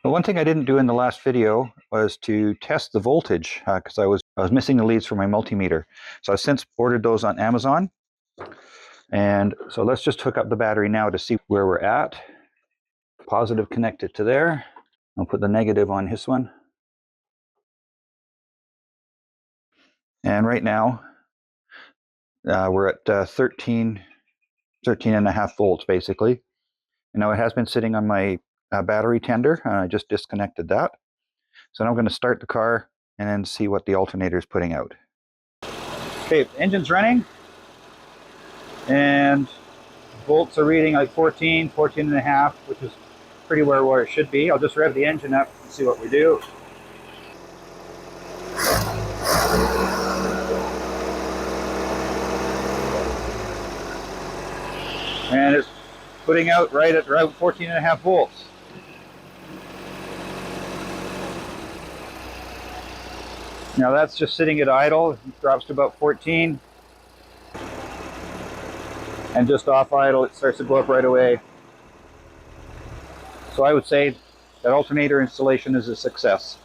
The one thing I didn't do in the last video was to test the voltage because I was missing the leads for my multimeter. So I've since ordered those on Amazon. And so let's just hook up the battery now to see where we're at. Positive connected to there. I'll put the negative on this one. And right now we're at 13 and a half volts basically. And now it has been sitting on my battery tender. I just disconnected that. So now I'm going to start the car and then see what the alternator is putting out. Okay, engine's running. And volts are reading like 14 and a half, which is pretty where it should be. I'll just rev the engine up and see what we do. And it's putting out right at around 14 and a half volts. Now that's just sitting at idle. It drops to about 14. And just off idle, it starts to go up right away. So I would say that alternator installation is a success.